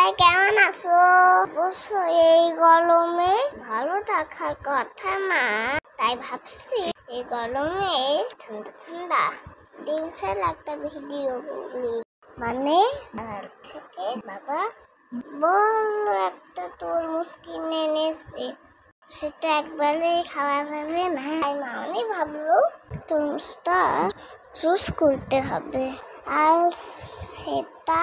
সবাই কেমন আছো? অবশ্য এই গরমে ভালো থাকার কথা না, তাই ভাবছি এই গরমে ঠান্ডা ঠান্ডা ডিংসেল একটা ভিডিও বলি। মানে থেকে বাবা বলল একটা তরমুজ কিনে এনেছে, সেটা একবারে খাওয়া যাবে না। তাই মামনি ভাবলো তরমুজটা জুস করতে হবে, আর সেটা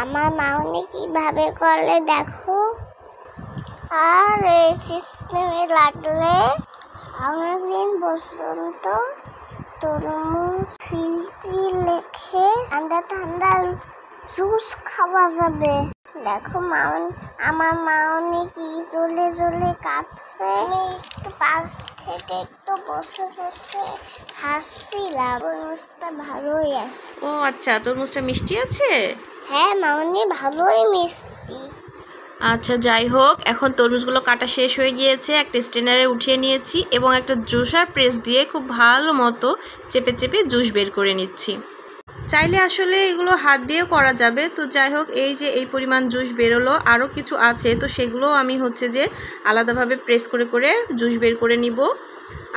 আমার মামনি কিভাবে করলে দেখো। আর এই সিস্টেমে লাগলে অনেকদিন পর্যন্ত তরমুজ ফ্রিজে রেখে ঠান্ডা ঠান্ডা জুস খাওয়া যাবে। দেখো আমার মামনি কি জ্বলে জ্বলে কাটছে, আমি একটু পাশ থেকে একটু বসে বসে খাচ্ছিলাম। তরমুজটা ভালোই আছে। ও আচ্ছা, তরমুজটা মিষ্টি আছে? হ্যাঁ মামনি, ভালোই মিষ্টি। আচ্ছা, যাই হোক, এখন তরমুজগুলো কাটা শেষ হয়ে গিয়েছে। একটা স্ট্রেনারে উঠিয়ে নিয়েছি এবং একটা জুসার প্রেস দিয়ে খুব ভালো মতো চেপে চেপে জুস বের করে নিচ্ছি। চাইলে আসলে এগুলো হাত দিয়েও করা যাবে। তো যাই হোক, এই যে এই পরিমাণ জুস বেরোলো, আরও কিছু আছে, তো সেগুলো আমি হচ্ছে যে আলাদাভাবে প্রেস করে করে জুস বের করে নিব।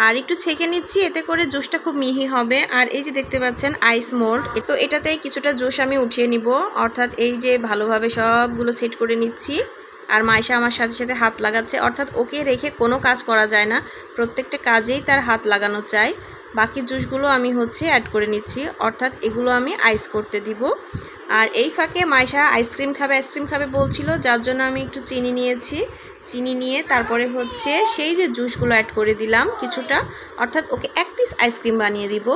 আর একটু ছেঁকে নিচ্ছি, এতে করে জুসটা খুব মিহি হবে। আর এই যে দেখতে পাচ্ছেন আইস মোল্ড, তো এটাতেই কিছুটা জুস আমি উঠিয়ে নিব। অর্থাৎ এই যে ভালোভাবে সবগুলো সেট করে নিচ্ছি। আর মাইশা আমার সাথে সাথে হাত লাগাচ্ছে, অর্থাৎ ওকে রেখে কোনো কাজ করা যায় না, প্রত্যেকটা কাজেই তার হাত লাগানো চাই। বাকি জুসগুলো আমি হচ্ছে অ্যাড করে নিচ্ছি, অর্থাৎ এগুলো আমি আইস করতে দিব। আর এই ফাঁকে মাইশা আইসক্রিম খাবে বলছিল, যার জন্য আমি একটু চিনি নিয়েছি। চিনি নিয়ে তারপরে হচ্ছে সেই যে জুসগুলো অ্যাড করে দিলাম কিছুটা, অর্থাৎ ওকে এক পিস আইসক্রিম বানিয়ে দিব।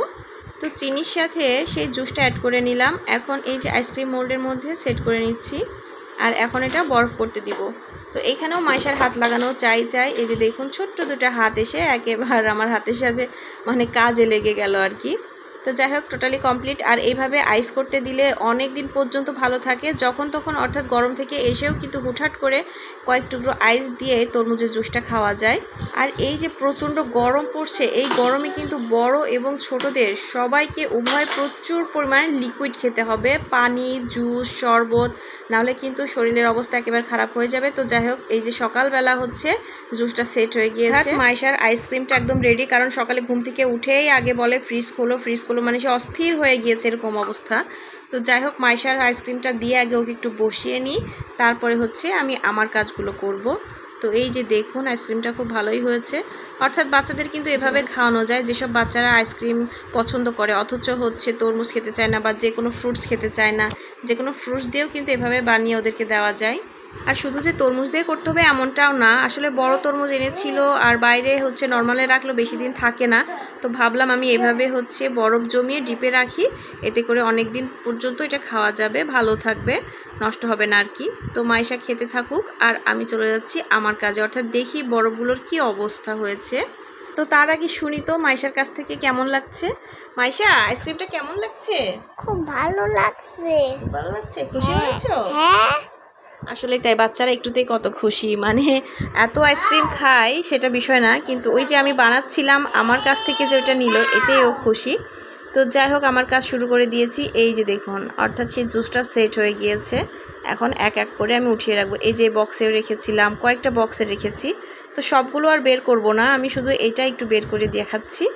তো চিনির সাথে সেই জুসটা অ্যাড করে নিলাম। এখন এই যে আইসক্রিম মোল্ডের মধ্যে সেট করে নিচ্ছি, আর এখন এটা বরফ করতে দিব। তো এখানেও মাইশার হাত লাগানো চাই। এই যে দেখুন ছোট্ট দুটো হাত এসে একেবারে আমার হাতের সাথে মানে কাজে লেগে গেল আর কি। তো যাই হোক, টোটালি কমপ্লিট। আর এইভাবে আইস করতে দিলে অনেক দিন পর্যন্ত ভালো থাকে, যখন তখন, অর্থাৎ গরম থেকে এসেও কিন্তু হুটহাট করে কয়েক টুকরো আইস দিয়ে তরমুজের জুসটা খাওয়া যায়। আর এই যে প্রচণ্ড গরম পড়ছে, এই গরমে কিন্তু বড় এবং ছোটদের সবাইকে উভয় প্রচুর পরিমাণে লিকুইড খেতে হবে, পানি, জুস, শরবত, নাহলে কিন্তু শরীরের অবস্থা একেবারে খারাপ হয়ে যাবে। তো যাই হোক, এই যে সকালবেলা হচ্ছে জুসটা সেট হয়ে গিয়েছে। মাইশার আইসক্রিমটা একদম রেডি, কারণ সকালে ঘুম থেকে উঠেই আগে বলে ফ্রিজ খোলো, মানে সে অস্থির হয়ে গিয়েছে এরকম অবস্থা। তো যাই হোক, মাইশার আইসক্রিমটা দিয়ে আগে ওকে একটু বসিয়ে নিই, তারপরে হচ্ছে আমি আমার কাজগুলো করব। তো এই যে দেখুন, আইসক্রিমটা খুব ভালোই হয়েছে। অর্থাৎ বাচ্চাদের কিন্তু এভাবে খাওয়ানো যায়, যেসব বাচ্চারা আইসক্রিম পছন্দ করে অথচ হচ্ছে তরমুজ খেতে চায় না বা যে কোনো ফ্রুটস খেতে চায় না, যে কোনো ফ্রুটস দিয়েও কিন্তু এভাবে বানিয়ে ওদেরকে দেওয়া যায়। আর শুধু যে তরমুজ দিয়ে করতে হবে এমনটাও না, আসলে বড় তরমুজ এনেছিল আর বাইরে হচ্ছে নর্মালে রাখলেও বেশি দিন থাকে না। তো ভাবলাম আমি এভাবে হচ্ছে বরফ জমিয়ে ডিপে রাখি, এতে করে অনেক দিন পর্যন্ত এটা খাওয়া যাবে, ভালো থাকবে, নষ্ট হবে না আর কি। তো মাইশা খেতে থাকুক আর আমি চলে যাচ্ছি আমার কাজে, অর্থাৎ দেখি বরফগুলোর কি অবস্থা হয়েছে। তো তার আগে শুনি তো মাইশার কাছ থেকে কেমন লাগছে। মাইশা, আইসক্রিমটা কেমন লাগছে? খুব ভালো লাগছে। ভালো লাগছে? খুশি হয়েছো? হ্যাঁ, আসলে তাই, বাচ্চারা একটুতেই কত খুশি, মানে এত আইসক্রিম খায় সেটা বিষয় না, কিন্তু ওই যে আমি বানাচ্ছিলাম আমার কাছ থেকে যে ওটা নিল এতেও খুশি। তো যাই হোক, আমার কাজ শুরু করে দিয়েছি। এই যে দেখুন, অর্থাৎ সেই জুসটা সেট হয়ে গিয়েছে। এখন এক এক করে আমি উঠিয়ে রাখবো। এই যে বক্সেও রেখেছিলাম, কয়েকটা বক্সে রেখেছি, তো সবগুলো আর বের করব না, আমি শুধু এটা একটু বের করে দেখাচ্ছি।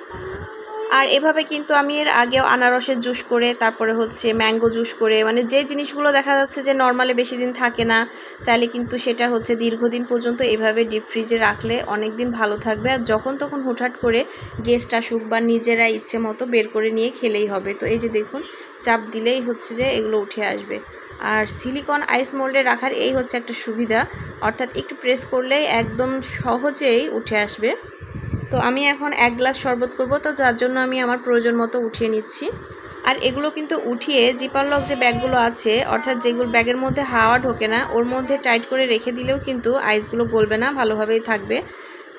আর এভাবে কিন্তু আমি এর আগেও আনারসের জুস করে, তারপরে হচ্ছে ম্যাঙ্গো জুস করে, মানে যে জিনিসগুলো দেখা যাচ্ছে যে নর্মালি বেশি দিন থাকে না, চাইলে কিন্তু সেটা হচ্ছে দীর্ঘদিন পর্যন্ত এভাবে ডিপ ফ্রিজে রাখলে অনেক দিন ভালো থাকবে। আর যখন তখন হুটহাট করে গেস্ট আসুক বা নিজেরা ইচ্ছে মতো বের করে নিয়ে খেলেই হবে। তো এই যে দেখুন, চাপ দিলেই হচ্ছে যে এগুলো উঠে আসবে। আর সিলিকন আইস মোল্ডে রাখার এই হচ্ছে একটা সুবিধা, অর্থাৎ একটু প্রেস করলেই একদম সহজেই উঠে আসবে। তো আমি এখন 1 গ্লাস শরবত করব, তো যার জন্য আমি আমার প্রয়োজন মতো উঠিয়ে নিচ্ছি। আর এগুলো কিন্তু উঠিয়ে জিপার লক যে ব্যাগগুলো আছে, অর্থাৎ যেগুলো ব্যাগের মধ্যে হাওয়া ঢোকে না, ওর মধ্যে টাইট করে রেখে দিলেও কিন্তু আইসগুলো গলবে না, ভালোভাবেই থাকবে।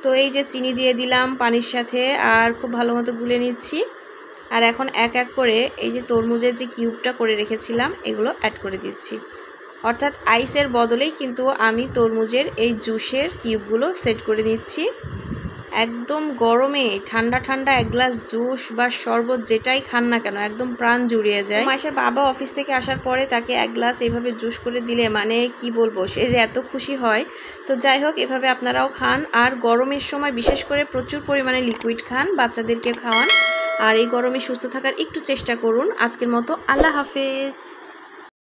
তো এই যে চিনি দিয়ে দিলাম পানির সাথে, আর খুব ভালো মতো গুলে নিচ্ছি। আর এখন এক এক করে এই যে তরমুজের যে কিউবটা করে রেখেছিলাম এগুলো অ্যাড করে দিচ্ছি, অর্থাৎ আইসের বদলেই কিন্তু আমি তরমুজের এই জুসের কিউবগুলো সেট করে নিচ্ছি। একদম গরমে ঠান্ডা ঠান্ডা এক গ্লাস জুস বা শরবত যেটাই খান না কেন একদম প্রাণ জুড়িয়ে যায়। মায়ের বাবা অফিস থেকে আসার পরে তাকে এক গ্লাস এইভাবে জুস করে দিলে মানে কি বলবো, সে যে এত খুশি হয়। তো যাই হোক, এভাবে আপনারাও খান। আর গরমের সময় বিশেষ করে প্রচুর পরিমাণে লিকুইড খান, বাচ্চাদেরকে খাওয়ান। আর এই গরমে সুস্থ থাকার একটু চেষ্টা করুন। আজকের মতো আল্লাহ হাফেজ।